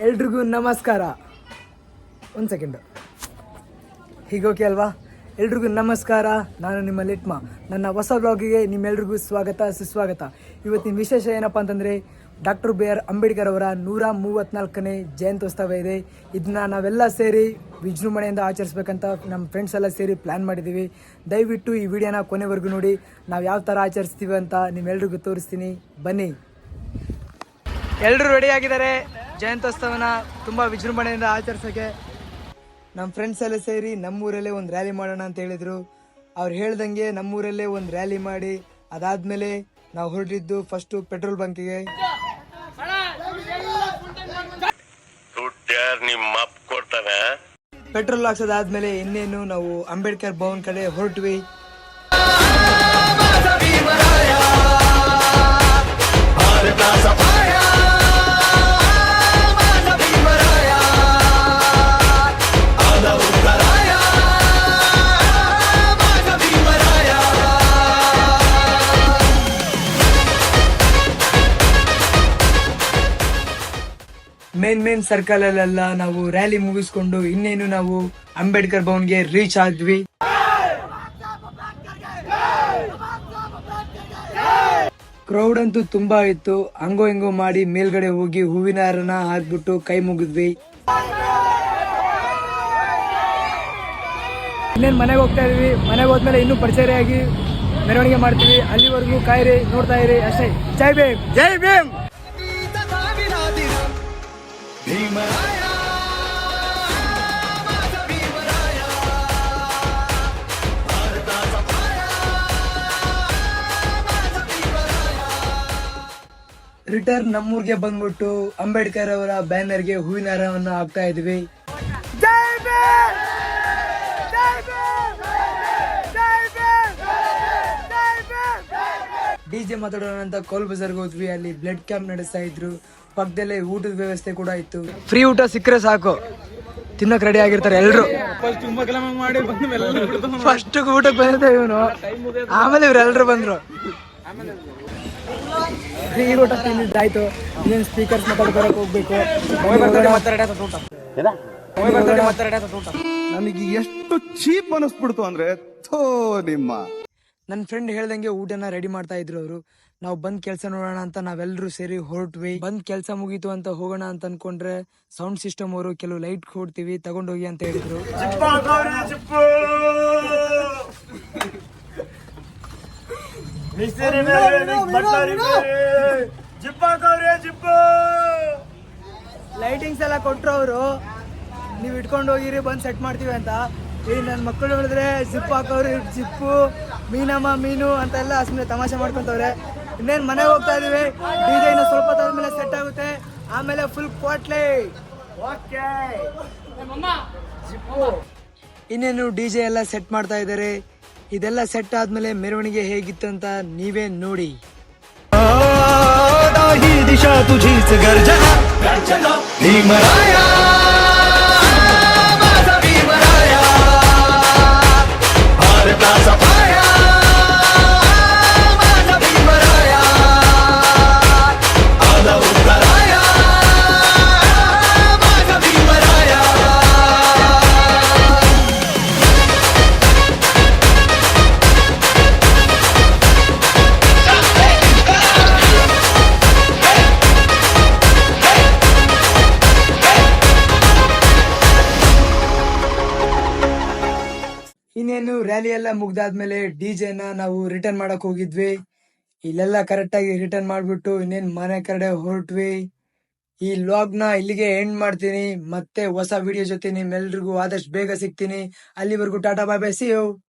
ಎಲ್ರಿಗೂ ನಮಸ್ಕಾರ. ಒಂದು ಸೆಕೆಂಡು ಹೀಗೋಕೆ ಅಲ್ವಾ? ಎಲ್ರಿಗೂ ನಮಸ್ಕಾರ. ನಾನು ನಿಮ್ಮ ಲಿಟ್ಮ. ನನ್ನ ಹೊಸ ಬ್ಲಾಗಿಗೆ ನಿಮ್ಮೆಲ್ರಿಗೂ ಸ್ವಾಗತ ಸುಸ್ವಾಗತ. ಇವತ್ತಿನ ವಿಶೇಷ ಏನಪ್ಪ ಅಂತಂದರೆ ಡಾಕ್ಟರ್ ಬಿ ಆರ್ ಅಂಬೇಡ್ಕರ್ ಅವರ 134ನೇ ಜಯಂತ್ಯೋತ್ಸವ ಇದೆ. ಇದನ್ನ ನಾವೆಲ್ಲ ಸೇರಿ ವಿಜೃಂಭಣೆಯಿಂದ ಆಚರಿಸ್ಬೇಕಂತ ನಮ್ಮ ಫ್ರೆಂಡ್ಸ್ ಎಲ್ಲ ಸೇರಿ ಪ್ಲ್ಯಾನ್ ಮಾಡಿದ್ದೀವಿ. ದಯವಿಟ್ಟು ಈ ವಿಡಿಯೋನ ಕೊನೆವರೆಗೂ ನೋಡಿ. ನಾವು ಯಾವ ಥರ ಆಚರಿಸ್ತೀವಿ ಅಂತ ನಿಮ್ಮೆಲ್ರಿಗೂ ತೋರಿಸ್ತೀನಿ, ಬನ್ನಿ. ಎಲ್ಲರೂ ರೆಡಿಯಾಗಿದ್ದಾರೆ ಜಯಂತ್ಯೋತ್ಸವನ ತುಂಬ ವಿಜೃಂಭಣೆಯಿಂದ ಆಚರಿಸೋಕ್ಕೆ. ನಮ್ಮ ಫ್ರೆಂಡ್ಸ್ ಎಲ್ಲ ಸೇರಿ ನಮ್ಮೂರಲ್ಲೇ ಒಂದು ರ್ಯಾಲಿ ಮಾಡೋಣ ಅಂತ ಹೇಳಿದರು. ಅವ್ರು ಹೇಳ್ದಂಗೆ ನಮ್ಮೂರಲ್ಲೇ ಒಂದು ರ್ಯಾಲಿ ಮಾಡಿ ಅದಾದಮೇಲೆ ನಾವು ಹೊರಟಿದ್ದು ಫಸ್ಟು ಪೆಟ್ರೋಲ್ ಬಂಕಿಗೆ. ಪೆಟ್ರೋಲ್ ಹಾಕ್ಸೋದಾದ್ಮೇಲೆ ಇನ್ನೇನು ನಾವು ಅಂಬೇಡ್ಕರ್ ಭವನ್ ಕಡೆ ಹೊರಟ್ವಿ. ಮೇನ್ ಸರ್ಕಲ್ ಅಲ್ಲೆಲ್ಲ ನಾವು ರ್ಯಾಲಿ ಮುಗಿಸ್ಕೊಂಡು ಇನ್ನೇನು ನಾವು ಅಂಬೇಡ್ಕರ್ ಭವನ್ಗೆ ರೀಚ್ ಆದ್ವಿ. ಕ್ರೌಡ್ ಅಂತೂ ತುಂಬಾ ಇತ್ತು. ಹಂಗೋ ಹಿಂಗೋ ಮಾಡಿ ಮೇಲ್ಗಡೆ ಹೋಗಿ ಹೂವಿನ ಹಾರನ ಹಾಕ್ಬಿಟ್ಟು ಕೈ ಮುಗಿದ್ವಿ. ಇನ್ನೇನು ಮನೆಗೆ ಹೋಗ್ತಾ ಇದೀವಿ. ಮನೆಗೆ ಹೋದ್ಮೇಲೆ ಇನ್ನೂ ಪರಿಚಯವಾಗಿ ಮೆರವಣಿಗೆ ಮಾಡ್ತೀವಿ. ಅಲ್ಲಿವರೆಗೂ ಕಾಯಿರಿ, ನೋಡ್ತಾ ಇರಿ ಅಷ್ಟೇ. ಜೈ ಭೀಮ್, ಜೈ ಭೀಮ್. ರಿಟರ್ನ್ ನಮ್ಮೂರ್ಗೆ ಬಂದ್ಬಿಟ್ಟು ಅಂಬೇಡ್ಕರ್ ಅವರ ಬ್ಯಾನರ್ಗೆ ಹೂವಿನ ಹಾರವನ್ನು ಹಾಕ್ತಾ ಇದ್ವಿ. ಡಿಜೆ ಮಾತಾಡೋಣ ಅಂತ ಕೋಲ್ ಬಜಾರ್ಗೆ ಹೋದ್ವಿ. ಅಲ್ಲಿ ಬ್ಲಡ್ ಕ್ಯಾಂಪ್ ನಡೆಸ್ತಾ ಇದ್ರು. ಪಕ್ಕದಲ್ಲೇ ಊಟದ ವ್ಯವಸ್ಥೆ ಕೂಡ ಇತ್ತು. ಫ್ರೀ ಊಟ ಸಿಕ್ಕರೆ ಸಾಕು, ತಿನ್ನಕ್ ರೆಡಿ ಆಗಿರ್ತಾರೆ ಎಲ್ರು. ಫಸ್ಟ್ ಊಟಕ್ಕೆ ಬಂದಿದ್ದೆ ಇವನು, ಆಮೇಲೆ ಇವ್ರೆಲ್ರು ಬಂದ್ರು. ಫ್ರೀ ಊಟ ತಿಂದಿದ್ದಾಯ್ತು. ಇನ್ನೇನು ಸ್ಪೀಕರ್ಸ್ ಮಾತಾಡ್ಬರಕ್ ಹೋಗ್ಬೇಕು. ನನಗೆ ಎಷ್ಟು ಚೀಪ್ ಅನಿಸ್ಬಿಡ್ತು ಅಂದ್ರೆ ನಿಮ್ಮ ನನ್ನ ಫ್ರೆಂಡ್ ಹೇಳ್ದಂಗೆ ಊಟನ ರೆಡಿ ಮಾಡ್ತಾ ಇದ್ರು ಅವರು. ನಾವು ಬಂದ್ ಕೆಲಸ ನೋಡೋಣ ಅಂತ ನಾವೆಲ್ಲರೂ ಸೇರಿ ಹೊರಟ್ವಿ. ಬಂದ್ ಕೆಲಸ ಮುಗೀತು ಅಂತ ಹೋಗೋಣ ಅಂತ ಅನ್ಕೊಂಡ್ರೆ ಸೌಂಡ್ ಸಿಸ್ಟಮ್ ಅವರು ಕೆಲವು ಲೈಟ್ ಕೊಡ್ತೀವಿ ತಗೊಂಡೋಗಿ ಅಂತ ಹೇಳಿದ್ರು. ಲೈಟಿಂಗ್ಸ್ ಎಲ್ಲ ಕೊಟ್ರು ಅವರು. ನೀವು ಇಟ್ಕೊಂಡು ಹೋಗಿರಿ, ಬಂದು ಸೆಟ್ ಮಾಡ್ತೀವಿ ಅಂತ. ಈ ನನ್ನ ಮಕ್ಕಳು ಹೇಳಿದ್ರೆ ಜಿಪ್ ಹಾಕೋರು, ಜಿಪ್ಪು ಮೀನಮ್ಮ ಮೀನು ಅಂತೆಲ್ಲ ಸುಮ್ಮನೆ ತಮಾಷೆ ಮಾಡ್ಕೊಂತವ್ರೆ. ಇನ್ನೇನು ಮನೆಗೆ ಹೋಗ್ತಾ ಇದೀವಿ. ಡಿಜೆ ಇನ್ನು ಸ್ವಲ್ಪ ಹೊತ್ತಾದ್ಮೇಲೆ ಸೆಟ್ ಆಗುತ್ತೆ. ಆಮೇಲೆ ಫುಲ್ ಕ್ವಾಟ್ಲೆ. ಇನ್ನೇನು ಡಿಜೆ ಎಲ್ಲ ಸೆಟ್ ಮಾಡ್ತಾ ಇದ್ದಾರೆ. ಇದೆಲ್ಲ ಸೆಟ್ ಆದ್ಮೇಲೆ ಮೆರವಣಿಗೆ ಹೇಗಿತ್ತು ಅಂತ ನೀವೇ ನೋಡಿ. ದಿಶಾ ತುझीच गर्जना भीमराया माझा भीमराया भारताचा पाया माझा भीमराया आला उतराया माझा भीमराया. ಇನ್ನೇನು ರ್ಯಾಲಿ ಎಲ್ಲ ಮುಗ್ದಾದ್ಮೇಲೆ ಡಿಜೆನ ನಾವು ರಿಟರ್ನ್ ಮಾಡಕ್ ಹೋಗಿದ್ವಿ. ಇಲ್ಲೆಲ್ಲ ಕರೆಕ್ಟ್ ಆಗಿ ರಿಟರ್ನ್ ಮಾಡ್ಬಿಟ್ಟು ಇನ್ನೇನ್ ಮನೆ ಕಡೆ ಹೊರಟ್ವಿ. ಈ ವ್ಲಾಗ್ ನ ಇಲ್ಲಿಗೆ ಎಂಡ್ ಮಾಡ್ತೀನಿ. ಮತ್ತೆ ಹೊಸ ವಿಡಿಯೋ ಜೊತೆ ನಿಮ್ಮೆಲ್ರಿಗೂ ಆದಷ್ಟು ಬೇಗ ಸಿಗ್ತೀನಿ. ಅಲ್ಲಿವರೆಗೂ ಟಾಟಾ ಬಾಯ್ ಬಾಯ್, ಸಿ ಯು.